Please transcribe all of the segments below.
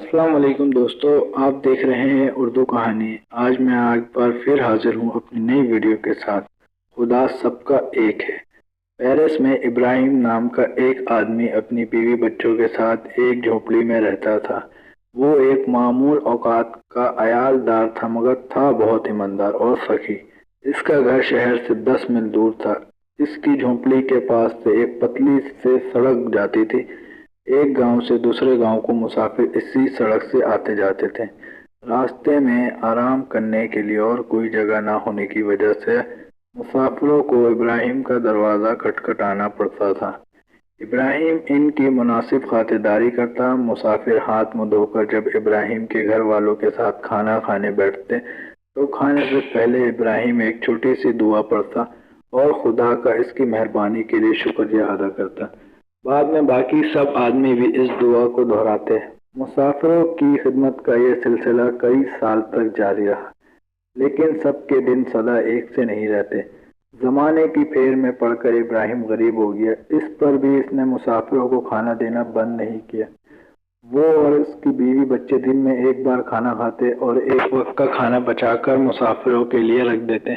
السلام علیکم دوستو، آپ دیکھ رہے ہیں اردو کہانی۔ آج میں ایک بار پھر حاضر ہوں اپنی نئی ویڈیو کے ساتھ۔ خدا سب کا ایک ہے۔ پیرس میں ابراہیم نام کا ایک آدمی اپنی بیوی بچوں کے ساتھ ایک جھونپڑی میں رہتا تھا۔ وہ ایک معمول اوقات کا عیال دار تھا، مگر تھا بہت ایماندار اور سخی۔ اس کا گھر شہر سے 10 میل دور تھا۔ اس کی جھونپڑی کے پاس سے ایک پتلی سے سڑک جاتی تھی۔ ایک گاؤں سے دوسرے گاؤں کو مسافر اسی سڑک سے آتے جاتے تھے۔ راستے میں آرام کرنے کے لیے اور کوئی جگہ نہ ہونے کی وجہ سے مسافروں کو ابراہیم کا دروازہ کھٹکھٹانا پڑتا تھا۔ ابراہیم ان کی مناسب خاطرداری کرتا۔ مسافر ہاتھ منہ دھو کر جب ابراہیم کے گھر والوں کے ساتھ کھانا کھانے بیٹھتے تو کھانے سے پہلے ابراہیم ایک چھوٹی سی دعا پڑھتا اور خدا کا اس کی مہربانی کے لیے شکریہ ادا کرتا۔ بعد میں باقی سب آدمی بھی اس دعا کو دہراتے۔ مسافروں کی خدمت کا یہ سلسلہ کئی سال تک جاری رہا، لیکن سب کے دن سدا ایک سے نہیں رہتے۔ زمانے کی پھیر میں پڑ کر ابراہیم غریب ہو گیا۔ اس پر بھی اس نے مسافروں کو کھانا دینا بند نہیں کیا۔ وہ اور اس کی بیوی بچے دن میں ایک بار کھانا کھاتے اور ایک وقت کا کھانا بچا کر مسافروں کے لیے رکھ دیتے۔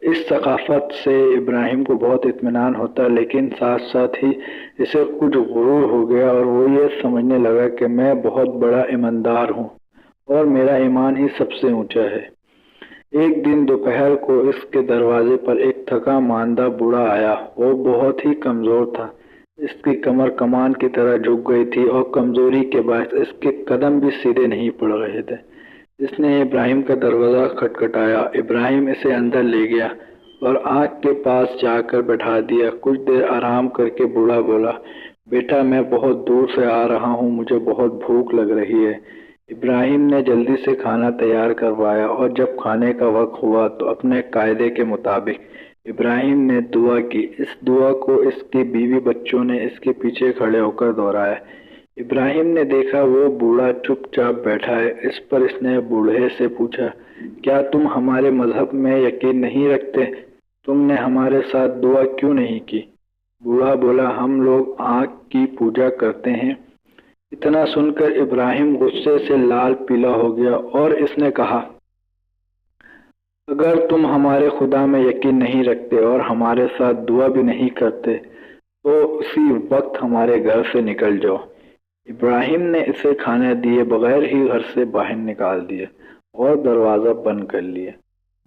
اس ثقافت سے ابراہیم کو بہت اطمینان ہوتا، لیکن ساتھ ساتھ ہی اسے کچھ غرور ہو گیا اور وہ یہ سمجھنے لگا کہ میں بہت بڑا ایماندار ہوں اور میرا ایمان ہی سب سے اونچا ہے۔ ایک دن دوپہر کو اس کے دروازے پر ایک تھکا ماندہ بوڑھا آیا۔ وہ بہت ہی کمزور تھا۔ اس کی کمر کمان کی طرح جھک گئی تھی اور کمزوری کے باعث اس کے قدم بھی سیدھے نہیں پڑ رہے تھے۔ اس نے ابراہیم کا دروازہ کھٹکھٹایا۔ ابراہیم اسے اندر لے گیا اور آنکھ کے پاس جا کر بٹھا دیا۔ کچھ دیر آرام کر کے بوڑھا بولا، بیٹا میں بہت دور سے آ رہا ہوں، مجھے بہت بھوک لگ رہی ہے۔ ابراہیم نے جلدی سے کھانا تیار کروایا اور جب کھانے کا وقت ہوا تو اپنے قاعدے کے مطابق ابراہیم نے دعا کی۔ اس دعا کو اس کی بیوی بچوں نے اس کے پیچھے کھڑے ہو کر دہرایا۔ ابراہیم نے دیکھا وہ بوڑھا چپ چاپ بیٹھا ہے۔ اس پر اس نے بوڑھے سے پوچھا، کیا تم ہمارے مذہب میں یقین نہیں رکھتے؟ تم نے ہمارے ساتھ دعا کیوں نہیں کی؟ بوڑھا بولا، ہم لوگ آنکھ کی پوجا کرتے ہیں۔ اتنا سن کر ابراہیم غصے سے لال پیلا ہو گیا اور اس نے کہا، اگر تم ہمارے خدا میں یقین نہیں رکھتے اور ہمارے ساتھ دعا بھی نہیں کرتے تو اسی وقت ہمارے گھر سے نکل جاؤ۔ ابراہیم نے اسے کھانے دیے بغیر ہی گھر سے باہر نکال دیا اور دروازہ بند کر لیا۔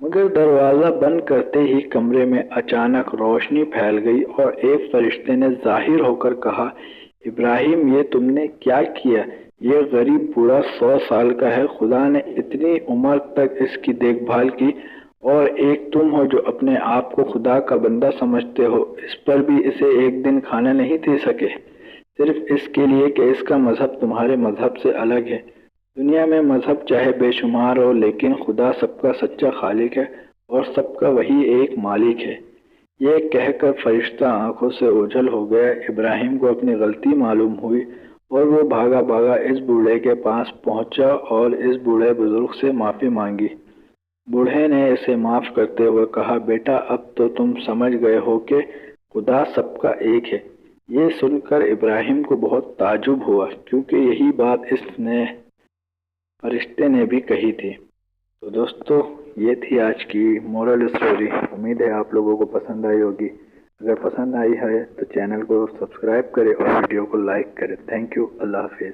مگر دروازہ بند کرتے ہی کمرے میں اچانک روشنی پھیل گئی اور ایک فرشتے نے ظاہر ہو کر کہا، ابراہیم یہ تم نے کیا کیا؟ یہ غریب بوڑھا 100 سال کا ہے۔ خدا نے اتنی عمر تک اس کی دیکھ بھال کی اور ایک تم ہو جو اپنے آپ کو خدا کا بندہ سمجھتے ہو، اس پر بھی اسے ایک دن کھانا نہیں دے سکے، صرف اس کے لیے کہ اس کا مذہب تمہارے مذہب سے الگ ہے۔ دنیا میں مذہب چاہے بے شمار ہو، لیکن خدا سب کا سچا خالق ہے اور سب کا وہی ایک مالک ہے۔ یہ کہہ کر فرشتہ آنکھوں سے اوجھل ہو گیا۔ ابراہیم کو اپنی غلطی معلوم ہوئی اور وہ بھاگا بھاگا اس بوڑھے کے پاس پہنچا اور اس بوڑھے بزرگ سے معافی مانگی۔ بوڑھے نے اسے معاف کرتے ہوئے کہا، بیٹا اب تو تم سمجھ گئے ہو کہ خدا سب کا ایک ہے۔ یہ سن کر ابراہیم کو بہت تعجب ہوا، کیونکہ یہی بات اس نے فرشتے نے بھی کہی تھی۔ تو دوستو، یہ تھی آج کی مورل اسٹوری۔ امید ہے آپ لوگوں کو پسند آئی ہوگی۔ اگر پسند آئی ہے تو چینل کو سبسکرائب کریں اور ویڈیو کو لائک کریں۔ Thank you. اللہ حافظ۔